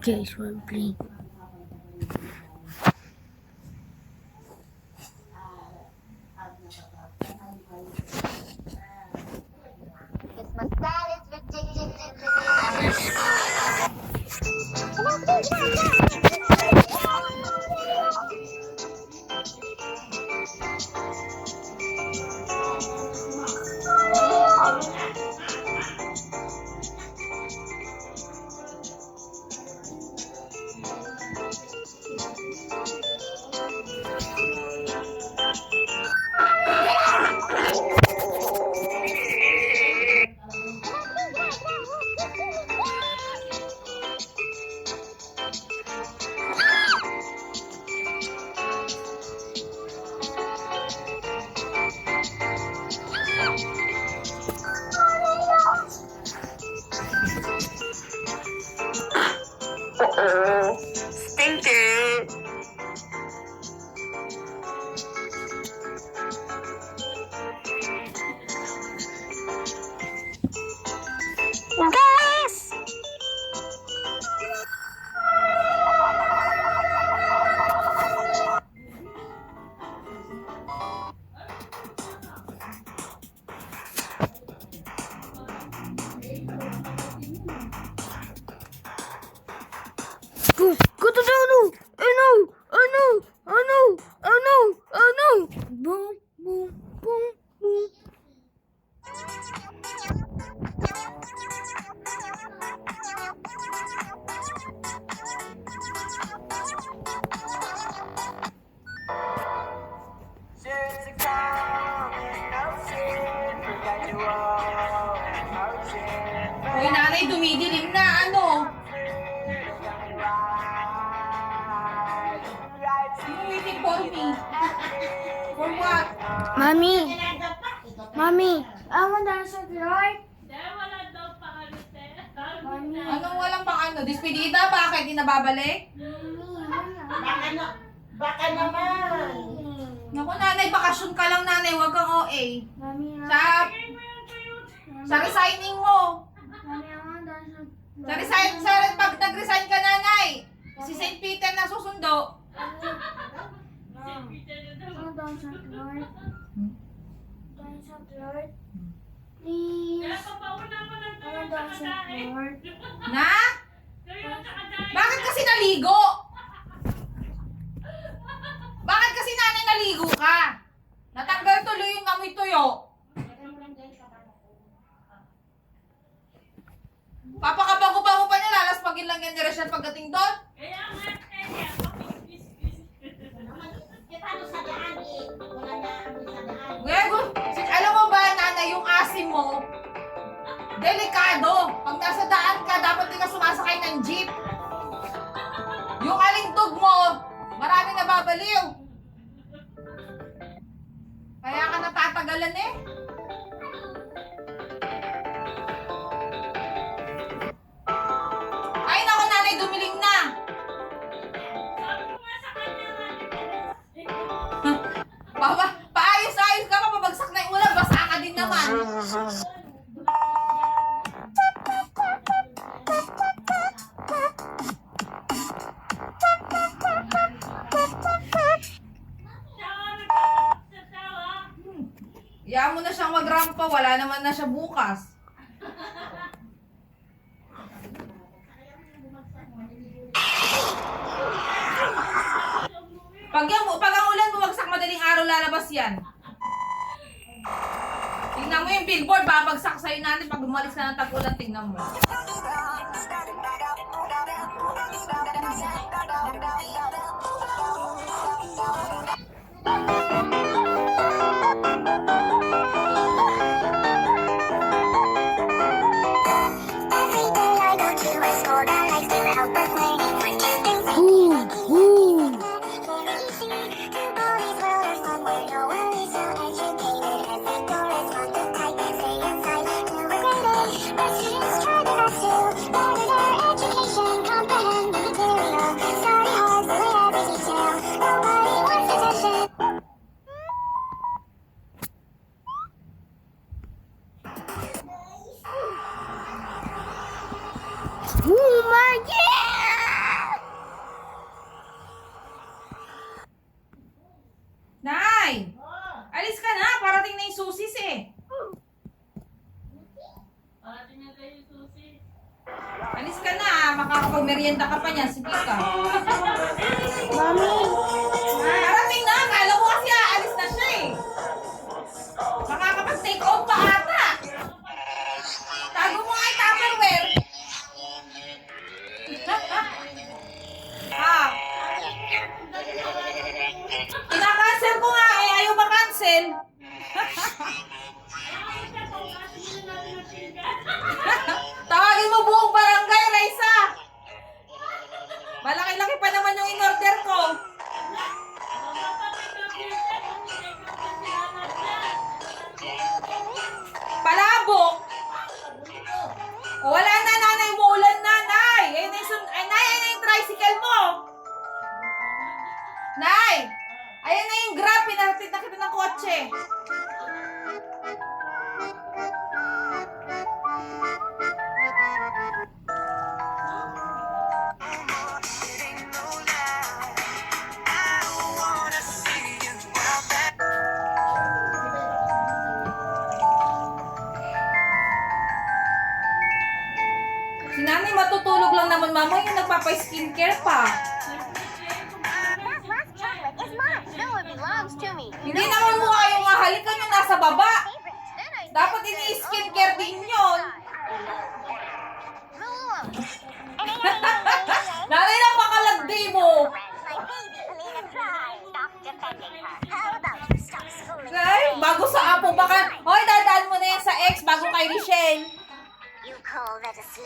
Okay, so I'm playing. Stinker. Guys! Go to the no! Oh no! Oh no! Oh no! Oh no! Oh no! Boom! Boom! Boom! Boom! Hoy, nanay, dumidilim na. Ano? You waiting for me? For what? Mommy! Mommy! I want to answer the right. Mommy! Anong walang pang ano? Despedida? Bakit? Di nababalik? Baka naman. Naku, nanay, bakasyon ka lang, nanay. Huwag kang OA. Mommy! Sa resigning mo. Mommy, I want to answer Pag nag-resign ka, nanay, si St. Peter na susundo. I want to answer the right. Answer the right. Please. I want to answer the right. Na? Bakit kasi naligo? Bakit kasi nanay naligo ka? Natanggal tuloy yung amoy tuyo. Papakabago-bago pa niya, lalaspagin lang yan ni Rachel pagdating doon. Alam mo ba, nanay, yung asim mo, delikado. Pag nasa daan ka, dapat di ka sumasakay ng jeep. Yung alintog mo, maraming nababaliw. Kaya ka natatagalan eh. Ay, naku, nanay, dumiling na. Paayos-ayos ka pa, pabagsak na yung ulan, basa ka din naman. Iyan mo na siyang magrampa, wala naman na siya bukas. Pag ang ulan bumagsak, madaling araw lalabas yan. Tingnan mo yung billboard, babagsak sa'yo natin pag umalis ka ng tag-ulan, tingnan mo. Let's try to Alis ka na, makakapag-merienda ka pa niyan. Sige ka. Mami! Parating na, akala ko kasi aalis na siya eh. Makakapag-take off pa ata. Tago mo nga yung Tupperware. Ah. Kinakancel ko nga eh, ayaw ma-cancel. Tawagin mo buong barangay, Raisa. Malaki-laki pa naman yung in-order ko. Palabok. O, wala na, nanay mo. Ulan, nanay. Ayun na yung, ay, nay, ayun na yung tricycle mo. Nay, ayun na yung grab. Pinatid na kita ng kotse. Si nanay matutulog lang naman, mama. Yung nagpapa-skincare pa. That last chocolate is mine. No, it belongs to me. Hindi naman mukha yung halikan yung nasa baba. Favorite. Then I Dapat ini-skincare din yun. Nanay, napakalagdi mo. My baby Alina cries. Stop defending her. How about you stop schooling? Ay, bago sa apo baka. Hoy, dadaan mo na yan sa ex bago kay Richelle. You call that a slip?